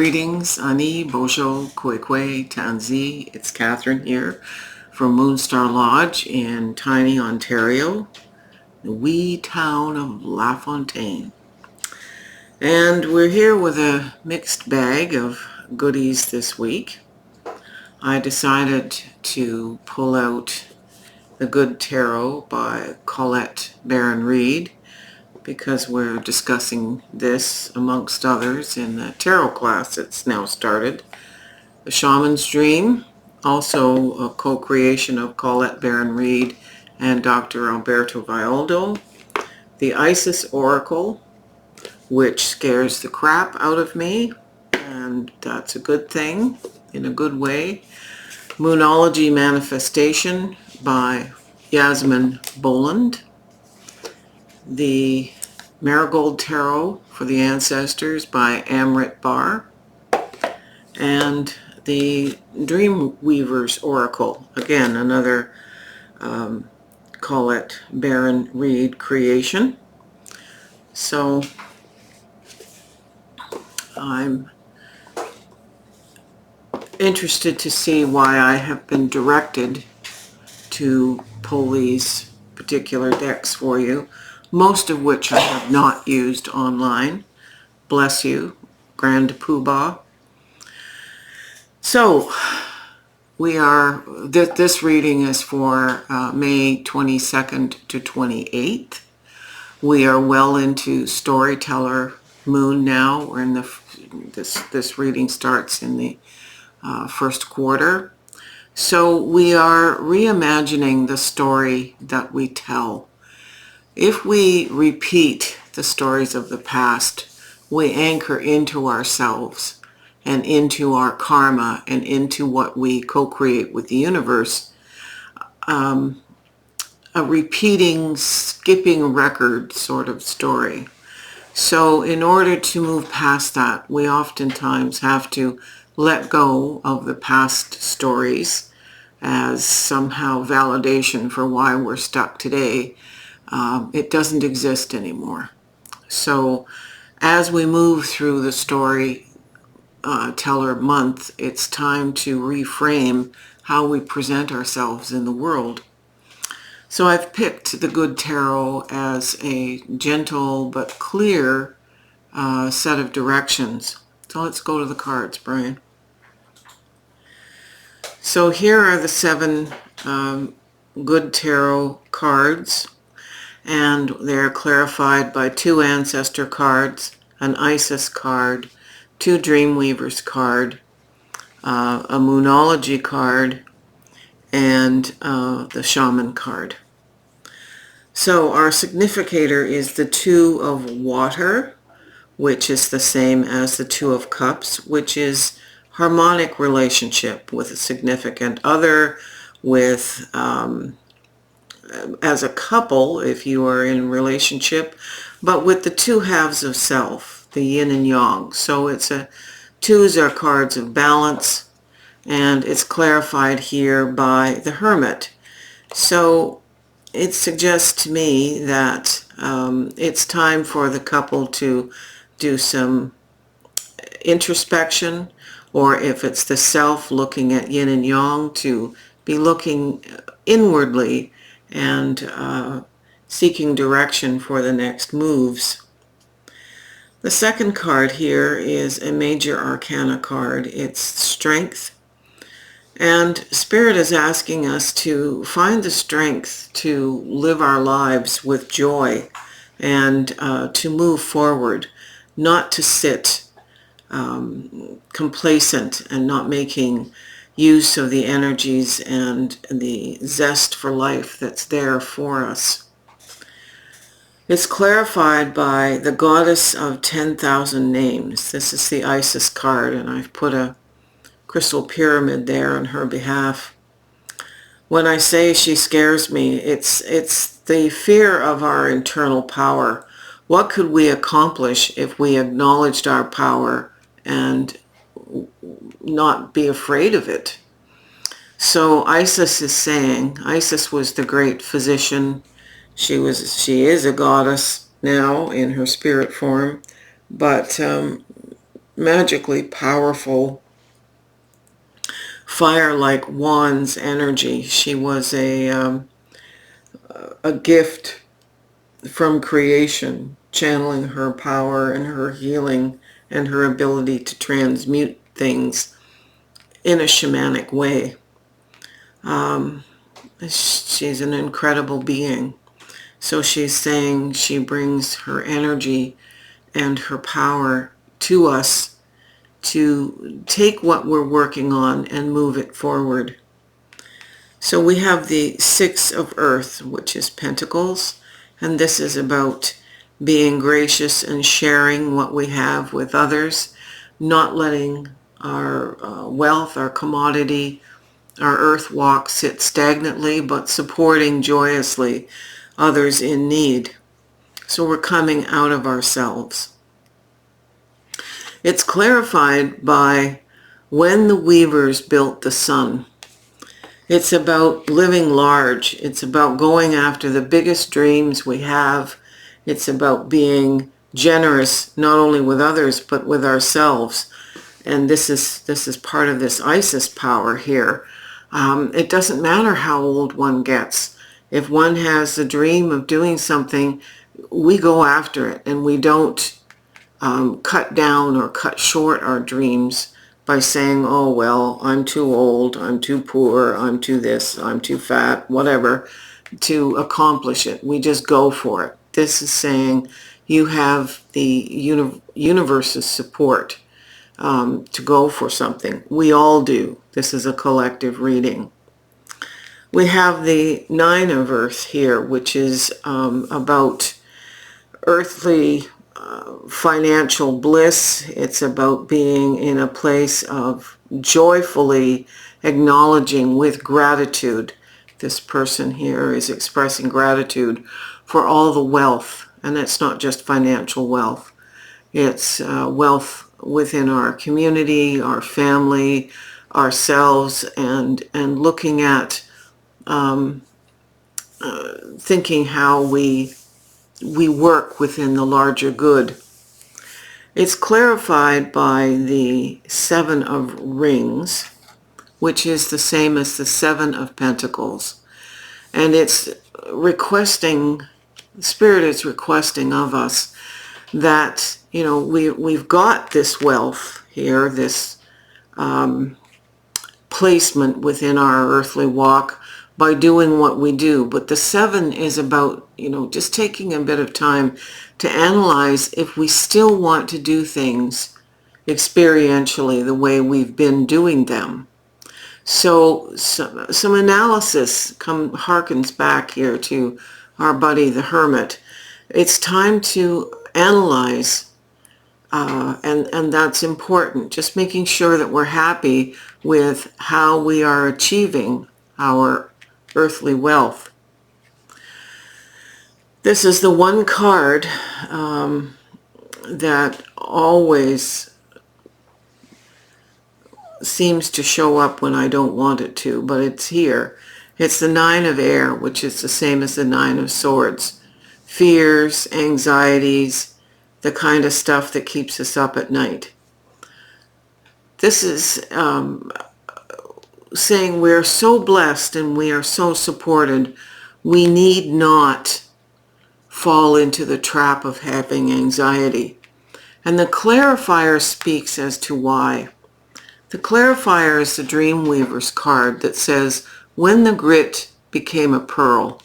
Greetings, Ani, Bojo, Kwekwe, Tanzi. It's Catherine here from Moonstarlodge in tiny Ontario, the wee town of LaFontaine. And we're here with a mixed bag of goodies this week. I decided to pull out The Good Tarot by Colette Baron-Reid, because we're discussing this amongst others in the tarot class that's now started. The Shaman's Dream, also a co-creation of Colette Baron-Reid and Dr. Alberto Villoldo. The Isis Oracle, which scares the crap out of me, and that's a good thing in a good way. Moonology Manifestation by Yasmin Boland. The Marigold Tarot for the Ancestors by Amrit Bar, and the Dreamweaver's Oracle, again another Colette Baron-Reid creation. So I'm interested to see why I have been directed to pull these particular decks for you, most of which I have not used online. Bless you, Grand Poobah. So, this reading is for May 22nd to 28th. We are well into Storyteller Moon now. We're in this reading starts in the first quarter. So we are reimagining the story that we tell. If we repeat the stories of the past, we anchor into ourselves and into our karma and into what we co-create with the universe, a repeating, skipping record sort of story. So in order to move past that, we oftentimes have to let go of the past stories as somehow validation for why we're stuck today. It doesn't exist anymore. So as we move through the Storyteller month, it's time to reframe how we present ourselves in the world. So I've picked the Good Tarot as a gentle but clear set of directions. So let's go to the cards, Brian. So here are the 7 Good Tarot cards, and they're clarified by 2 Ancestor cards, an Isis card, 2 Dreamweavers card, a Moonology card, and the Shaman card. So our significator is the 2 of Water, which is the same as the 2 of Cups, which is harmonic relationship with a significant other, with as a couple if you are in relationship, but with the 2 halves of self, the yin and yang. So it's 2s are cards of balance, and it's clarified here by the Hermit. So it suggests to me that it's time for the couple to do some introspection, or if it's the self looking at yin and yang, to be looking inwardly and seeking direction for the next moves. The second card here is a Major Arcana card. It's Strength. And Spirit is asking us to find the strength to live our lives with joy and to move forward, not to sit complacent and not making use of the energies and the zest for life that's there for us. It's clarified by the Goddess of 10,000 Names. This is the Isis card, and I've put a crystal pyramid there on her behalf. When I say she scares me, it's the fear of our internal power. What could we accomplish if we acknowledged our power and not be afraid of it? So Isis is saying, Isis was the great physician. She is a goddess now in her spirit form, but magically powerful fire-like wands energy. She was a gift from creation, channeling her power and her healing and her ability to transmute things in a shamanic way. She's an incredible being. So she's saying she brings her energy and her power to us to take what we're working on and move it forward. So we have the Six of Earth, which is Pentacles, and this is about being gracious and sharing what we have with others, not letting our wealth, our commodity, our earth walk sit stagnantly, but supporting joyously others in need. So we're coming out of ourselves. It's clarified by when the weavers built the sun. It's about living large. It's about going after the biggest dreams we have. It's about being generous, not only with others, but with ourselves. And this is part of this Isis power here. It doesn't matter how old one gets. If one has the dream of doing something, we go after it, and we don't cut down or cut short our dreams by saying, oh, well, I'm too old, I'm too poor, I'm too this, I'm too fat, whatever, to accomplish it. We just go for it. This is saying you have the universe's support to go for something. We all do. This is a collective reading. We have the Nine of Earth here, which is about earthly financial bliss. It's about being in a place of joyfully acknowledging with gratitude. This person here is expressing gratitude for all the wealth, and it's not just financial wealth. It's wealth within our community, our family, ourselves, and looking at thinking how we work within the larger good. It's clarified by the Seven of Rings, which is the same as the Seven of Pentacles. And it's requesting, Spirit is requesting of us that, you know, we've got this wealth here, this placement within our earthly walk by doing what we do. But the seven is about, you know, just taking a bit of time to analyze if we still want to do things experientially the way we've been doing them. So some analysis harkens back here to our buddy the Hermit. It's time to analyze, and that's important. Just making sure that we're happy with how we are achieving our earthly wealth. This is the one card that always seems to show up when I don't want it to, but it's here. It's the Nine of Air, which is the same as the Nine of Swords. Fears, anxieties, the kind of stuff that keeps us up at night. This is saying we're so blessed and we are so supported, we need not fall into the trap of having anxiety. And the clarifier speaks as to why. The clarifier is the Dreamweaver's card that says, when the grit became a pearl.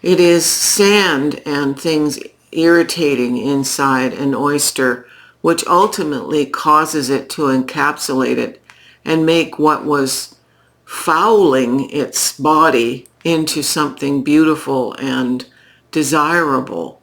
It is sand and things irritating inside an oyster, which ultimately causes it to encapsulate it and make what was fouling its body into something beautiful and desirable.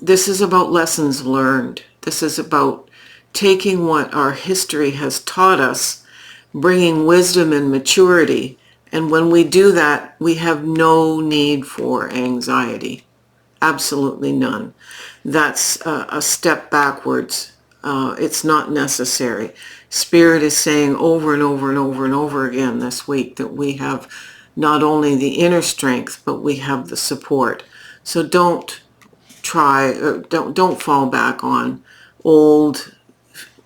This is about lessons learned. This is about taking what our history has taught us, bringing wisdom and maturity, and when we do that, we have no need for anxiety. Absolutely none. That's a step backwards. It's not necessary. Spirit is saying over and over and over and over again this week that we have not only the inner strength, but we have the support. So don't fall back on old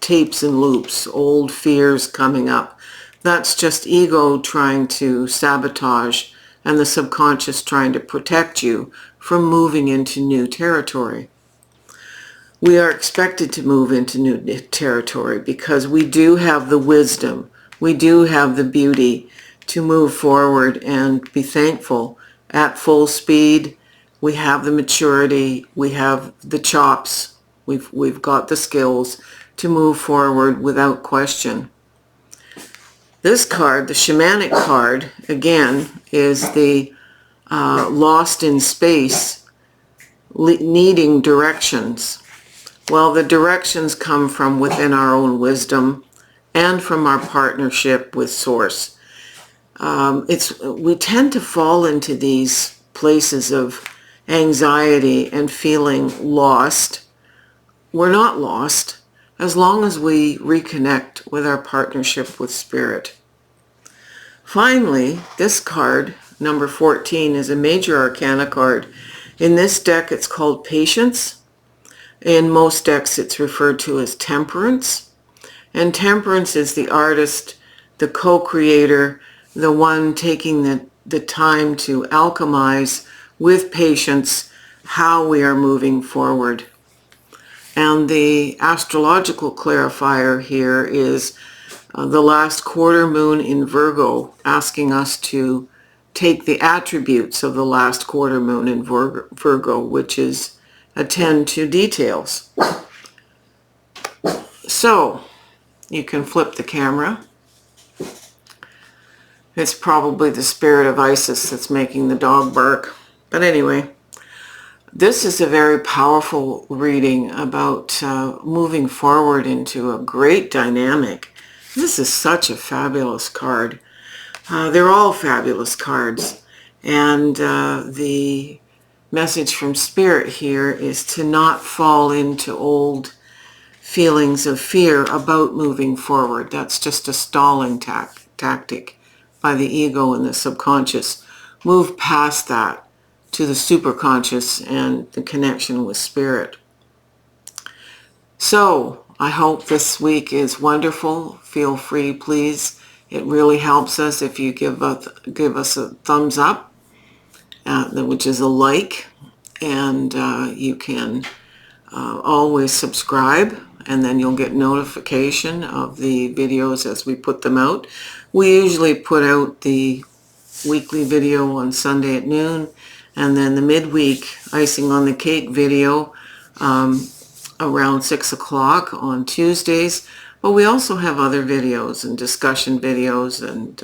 tapes and loops, old fears coming up. That's just ego trying to sabotage and the subconscious trying to protect you from moving into new territory. We are expected to move into new territory because we do have the wisdom, we do have the beauty to move forward and be thankful at full speed. We have the maturity, we have the chops, we've got the skills to move forward without question. This card, the shamanic card, again, is the lost in space, needing directions. Well, the directions come from within our own wisdom and from our partnership with Source. We tend to fall into these places of anxiety and feeling lost. We're not lost as long as we reconnect with our partnership with Spirit. Finally, this card, number 14, is a major arcana card. In this deck, it's called Patience. In most decks, it's referred to as Temperance. And Temperance is the artist, the co-creator, the one taking the time to alchemize with patience how we are moving forward. And the astrological clarifier here is the last quarter moon in Virgo, asking us to take the attributes of the last quarter moon in Virgo, which is attend to details. So, you can flip the camera. It's probably the spirit of Isis that's making the dog bark. But anyway, this is a very powerful reading about moving forward into a great dynamic. This is such a fabulous card. They're all fabulous cards. And the message from Spirit here is to not fall into old feelings of fear about moving forward. That's just a stalling tactic by the ego and the subconscious. Move past that to the superconscious and the connection with Spirit. So, I hope this week is wonderful. Feel free, please. It really helps us if you give us a thumbs up, which is a like, and you can always subscribe, and then you'll get notification of the videos as we put them out. We usually put out the weekly video on Sunday at noon, and then the midweek icing on the cake video around 6 o'clock on Tuesdays. But we also have other videos and discussion videos and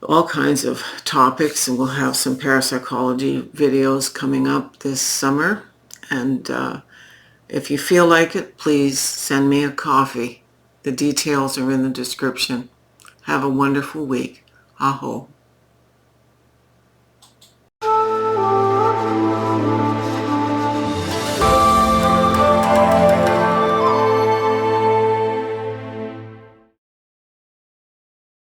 all kinds of topics, and we'll have some parapsychology videos coming up this summer. And if you feel like it, please send me a coffee. The details are in the description. Have a wonderful week. Aho.